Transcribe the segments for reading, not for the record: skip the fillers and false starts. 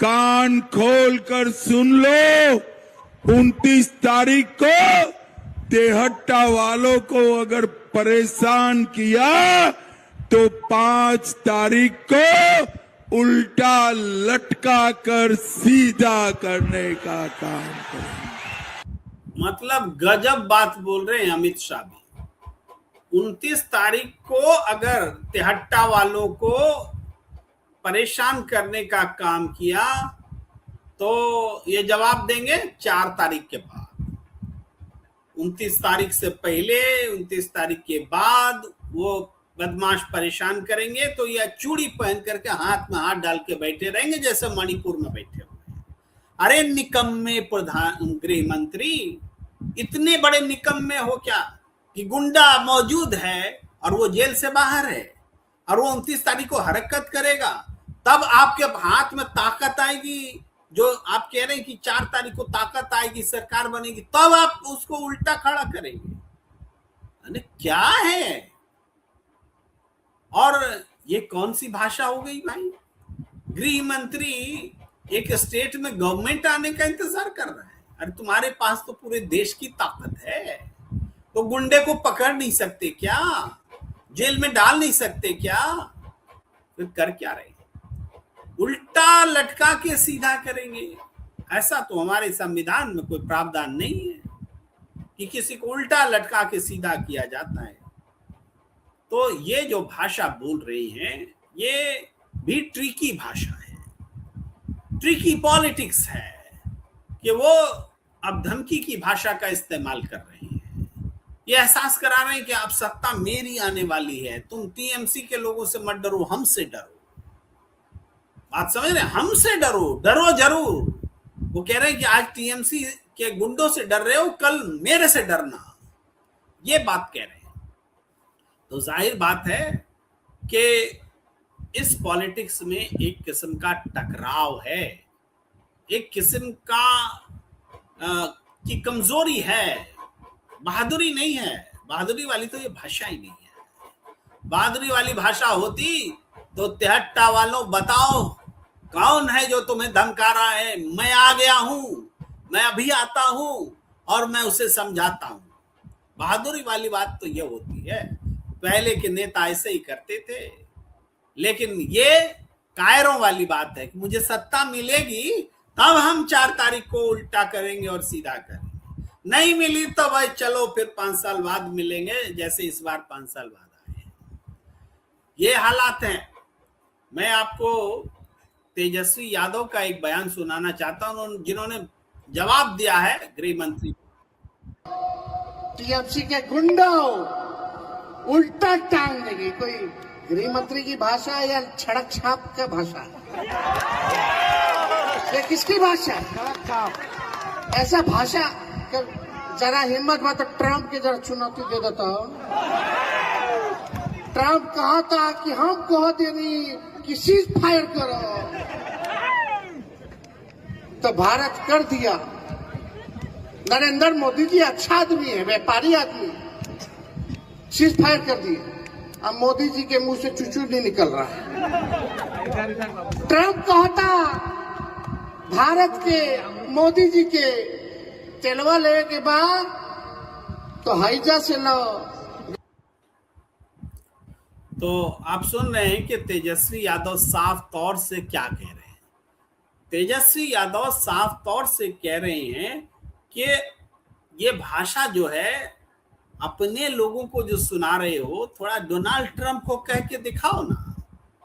कान खोल कर सुन लो, 29 तारीख को तेहट्टा वालों को अगर परेशान किया तो 5 तारीख को उल्टा लटका कर सीधा करने का काम करेंगे। मतलब गजब बात बोल रहे हैं अमित शाह भी। 29 तारीख को अगर तेहट्टा वालों को परेशान करने का काम किया तो ये जवाब देंगे 4 तारीख के बाद। 29 तारीख से पहले, 29 तारीख के बाद वो बदमाश परेशान करेंगे तो यह चूड़ी पहन करके हाथ में हाथ डाल के बैठे रहेंगे जैसे मणिपुर में बैठे हुए। अरे निकम्मे प्रधान गृह मंत्री, इतने बड़े निकम्मे हो क्या कि गुंडा मौजूद है और वो जेल से बाहर है और वो 29 तारीख को हरकत करेगा, तब आपके हाथ में ताकत आएगी। जो आप कह रहे हैं कि 4 तारीख को ताकत आएगी, सरकार बनेगी, तब आप उसको उल्टा खड़ा करेंगे। अरे क्या है? और ये कौन सी भाषा हो गई भाई? गृह मंत्री एक स्टेट में गवर्नमेंट आने का इंतजार कर रहा है। अरे तुम्हारे पास तो पूरे देश की ताकत है, तो गुंडे को पकड़ नहीं सकते क्या? जेल में डाल नहीं सकते क्या? फिर कर क्या रहे? उल्टा लटका के सीधा करेंगे। ऐसा तो हमारे संविधान में कोई प्रावधान नहीं है कि किसी को उल्टा लटका के सीधा किया जाता है। तो ये जो भाषा बोल रही हैं, ये भी ट्रिकी भाषा है, ट्रिकी पॉलिटिक्स है कि वो अब धमकी की भाषा का इस्तेमाल कर रहे हैं। ये एहसास करा रहे हैं कि अब सत्ता मेरी आने वाली है, तुम टीएमसी के लोगों से मत डरो, हमसे डरो। बात समझ रहे हैं? हमसे डरो, डरो जरूर। वो कह रहे हैं कि आज टीएमसी के गुंडों से डर रहे हो, कल मेरे से डरना, ये बात कह रहे हैं। तो जाहिर बात है कि इस पॉलिटिक्स में एक किस्म का टकराव है, एक किस्म का की कमजोरी है, बहादुरी नहीं है। बहादुरी वाली तो ये भाषा ही नहीं है। बहादुरी वाली भाषा होती तो तेहट्टा वालों बताओ कौन है जो तुम्हें धमका रहा है, मैं आ गया हूं, मैं अभी आता हूं और मैं उसे समझाता हूं। बहादुरी वाली बात तो ये होती है। पहले के नेता ऐसे ही करते थे, लेकिन ये कायरों वाली बात है कि मुझे सत्ता मिलेगी तब हम 4 तारीख को उल्टा करेंगे और सीधा करेंगे, नहीं मिली तो भाई चलो फिर 5 साल बाद मिलेंगे, जैसे इस बार 5 साल बाद आए। ये हालात हैं। मैं आपको तेजस्वी यादव का एक बयान सुनाना चाहता हूं, जिन्होंने जवाब दिया है गृह मंत्री। टीएमसी के गुंडों उल्टा टांग देगी। कोई गृह मंत्री की भाषा या छड़क छाप का भाषा? ये किसकी भाषा है? ऐसा भाषा जरा हिम्मत मत तो ट्रंप की जरा चुनौती दे देता हूं। ट्रंप कहा था कि हम कह देनी कि सीज फायर करो, तो भारत कर दिया। नरेंद्र मोदी जी अच्छा आदमी है, व्यापारी आदमी, सीज फायर कर दिए। अब मोदी जी के मुंह से चुचू नहीं निकल रहा है। ट्रंप कहता भारत के मोदी जी के तेलवा लेने के बाद तो हाइजा से लो। तो आप सुन रहे हैं कि तेजस्वी यादव साफ तौर से क्या कह रहे हैं। तेजस्वी यादव साफ तौर से कह रहे हैं कि ये भाषा जो है, अपने लोगों को जो सुना रहे हो, थोड़ा डोनाल्ड ट्रंप को कह के दिखाओ ना।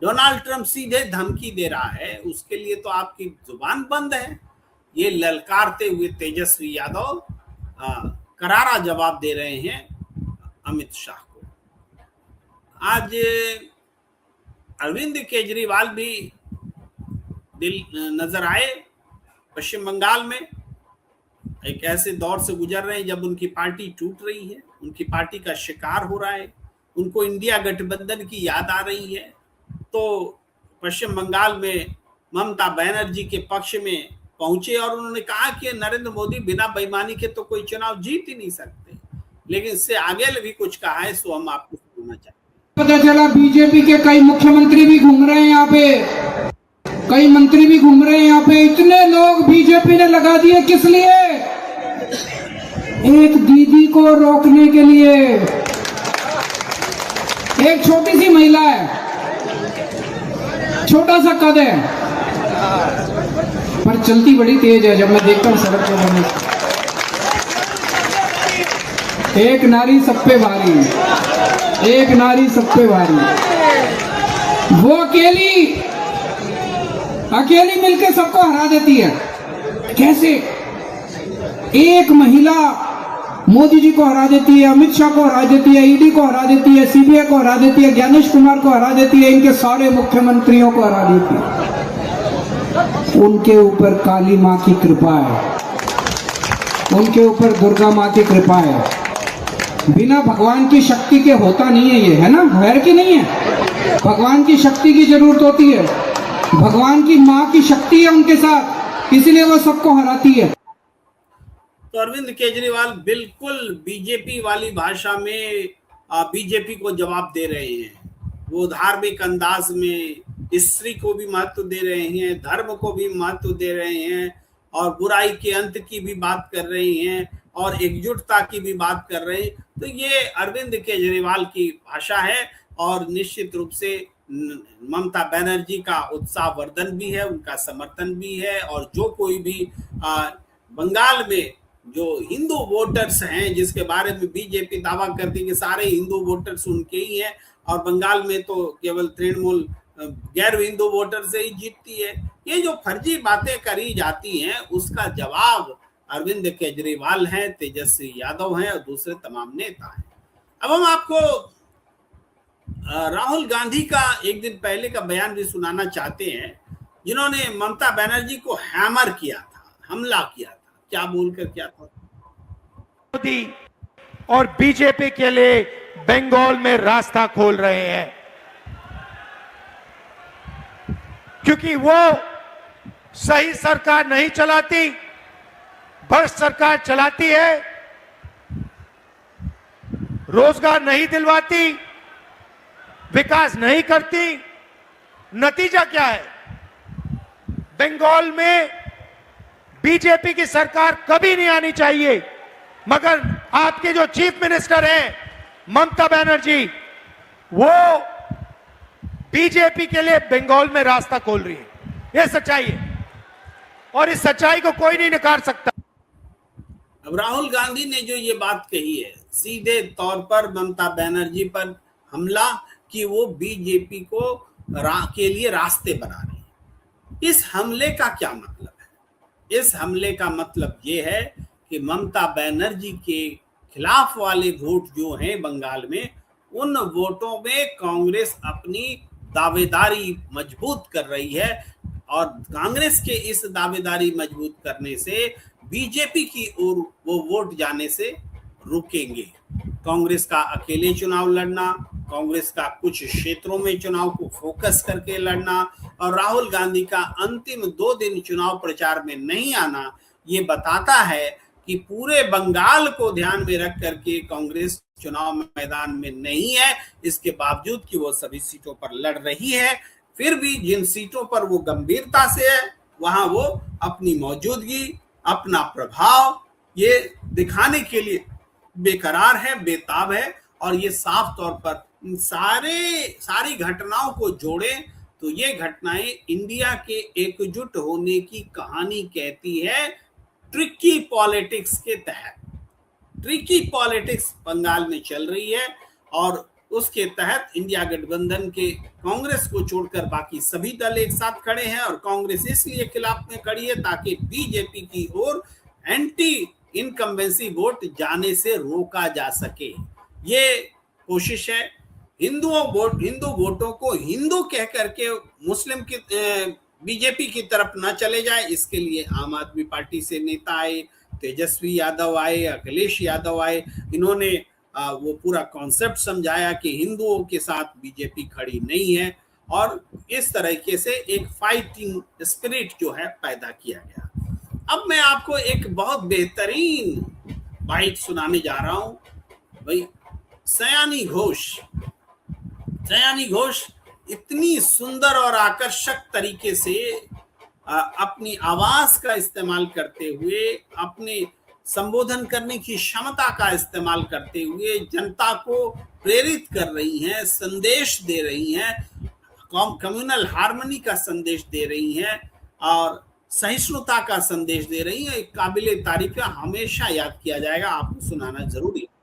डोनाल्ड ट्रंप सीधे धमकी दे रहा है, उसके लिए तो आपकी जुबान बंद है। ये ललकारते हुए तेजस्वी यादव करारा जवाब दे रहे हैं अमित शाह को। आज अरविंद केजरीवाल भी नजर आए पश्चिम बंगाल में। एक ऐसे दौर से गुजर रहे हैं जब उनकी पार्टी टूट रही है, उनकी पार्टी का शिकार हो रहा है, उनको इंडिया गठबंधन की याद आ रही है। तो पश्चिम बंगाल में ममता बनर्जी के पक्ष में पहुंचे और उन्होंने कहा कि नरेंद्र मोदी बिना बेईमानी के तो कोई चुनाव जीत ही नहीं सकते। लेकिन इससे आगे भी कुछ कहा है, सो हम आपको सुनना चाहते हैं। पता चला बीजेपी के कई मुख्यमंत्री भी घूम रहे हैं यहाँ पे। कई मंत्री भी घूम रहे हैं यहाँ पे। इतने लोग बीजेपी ने लगा दिए किस लिए? एक दीदी को रोकने के लिए। एक छोटी सी महिला है, छोटा सा कद है, पर चलती बड़ी तेज है। जब मैं देखता हूँ सड़क पर बने, एक नारी सब पे भारी, एक नारी सब पे भारी। वो अकेली मिलके सबको हरा देती है। कैसे? एक महिला मोदी जी को हरा देती है, अमित शाह को हरा देती है, ईडी को हरा देती है, सीबीआई को हरा देती है, ज्ञानेश कुमार को हरा देती है, इनके सारे मुख्यमंत्रियों को हरा देती है। उनके ऊपर काली माँ की कृपा है, उनके ऊपर दुर्गा माँ की कृपा है। बिना भगवान की शक्ति के होता नहीं है ये, है ना? है कि नहीं है? भगवान की शक्ति की जरूरत होती है। भगवान की माँ की शक्ति है उनके साथ, इसलिए वो सबको हराती है। तो अरविंद केजरीवाल बिल्कुल बीजेपी वाली भाषा में बीजेपी को जवाब दे रहे हैं। वो धार्मिक अंदाज में स्त्री को भी महत्व दे रहे हैं, धर्म को भी महत्व दे रहे हैं, और बुराई के अंत की भी बात कर रही हैं, और एकजुटता की भी बात कर रहे हैं। तो ये अरविंद केजरीवाल की भाषा है, और निश्चित रूप से ममता बनर्जी का उत्साहवर्धन भी है, उनका समर्थन भी है। और जो कोई भी बंगाल में जो हिंदू वोटर्स हैं, जिसके बारे में बीजेपी दावा करती है कि सारे हिंदू वोटर्स उनके ही हैं, और बंगाल में तो केवल तृणमूल गैर हिंदू वोटर से ही जीतती है, ये जो फर्जी बातें करी जाती हैं उसका जवाब अरविंद केजरीवाल हैं, तेजस्वी यादव हैं, और दूसरे तमाम नेता हैं। अब हम आपको राहुल गांधी का एक दिन पहले का बयान भी सुनाना चाहते हैं, जिन्होंने ममता बनर्जी को हैमर किया था, हमला किया था। क्या बोलकर किया था? मोदी और बीजेपी के लिए बंगाल में रास्ता खोल रहे हैं, क्योंकि वो सही सरकार नहीं चलाती, भ्रष्ट सरकार चलाती है, रोजगार नहीं दिलवाती, विकास नहीं करती। नतीजा क्या है? बंगाल में बीजेपी की सरकार कभी नहीं आनी चाहिए, मगर आपके जो चीफ मिनिस्टर हैं ममता बनर्जी, वो बीजेपी के लिए बंगाल में रास्ता खोल रही है। ये सच्चाई है, और इस सच्चाई को कोई नहीं नकार सकता। अब राहुल गांधी ने जो ये बात कही है, सीधे तौर पर ममता बनर्जी पर हमला, कि वो बीजेपी को के लिए रास्ते बना रही है। इस हमले का क्या मतलब है? इस हमले का मतलब ये है कि ममता बनर्जी के खिलाफ वाले वोट जो हैं बंगाल में, उन वोटों में कांग्रेस अपनी दावेदारी मजबूत कर रही है, और कांग्रेस के इस दावेदारी मजबूत करने से बीजेपी की ओर वो वोट जाने से रुकेंगे। कांग्रेस का अकेले चुनाव लड़ना, कांग्रेस का कुछ क्षेत्रों में चुनाव को फोकस करके लड़ना, और राहुल गांधी का अंतिम 2 दिन चुनाव प्रचार में नहीं आना, ये बताता है कि पूरे बंगाल को ध्यान में रख करके कांग्रेस चुनाव मैदान में नहीं है। इसके बावजूद कि वो सभी सीटों पर लड़ रही है, फिर भी जिन सीटों पर वो गंभीरता से है, वहां वो अपनी मौजूदगी, अपना प्रभाव ये दिखाने के लिए बेकरार है, बेताब है। और ये साफ तौर पर सारी घटनाओं को जोड़े तो ये घटनाएं इंडिया के एकजुट होने की कहानी कहती है, ट्रिकी पॉलिटिक्स के तहत। ट्रिकी पॉलिटिक्स बंगाल में चल रही है, और उसके तहत इंडिया गठबंधन के कांग्रेस को छोड़कर बाकी सभी दल एक साथ खड़े हैं, और कांग्रेस इसलिए खिलाफ में खड़ी है ताकि बीजेपी की ओर एंटी इनकम्बेंसी वोट जाने से रोका जा सके। ये कोशिश है। हिंदू वोटों को हिंदू कह करके मुस्लिम की बीजेपी की तरफ न चले जाए, इसके लिए आम आदमी पार्टी से नेता आए, तेजस्वी यादव आए, अखिलेश यादव आए। इन्होंने वो पूरा कॉन्सेप्ट समझाया कि हिंदुओं के साथ बीजेपी खड़ी नहीं है, और इस तरीके से एक फाइटिंग स्पिरिट जो है पैदा किया गया। अब मैं आपको एक बहुत बेहतरीन बाइट सुनाने जा रहा हूं। भाई सयानी घोष इतनी सुंदर और आकर्षक तरीके से अपनी आवाज का इस्तेमाल करते हुए, अपने संबोधन करने की क्षमता का इस्तेमाल करते हुए जनता को प्रेरित कर रही हैं, संदेश दे रही हैं, कम्युनल हार्मनी का संदेश दे रही हैं और सहिष्णुता का संदेश दे रही है। एक काबिले तारीफ है, हमेशा याद किया जाएगा। आपको सुनाना जरूरी है।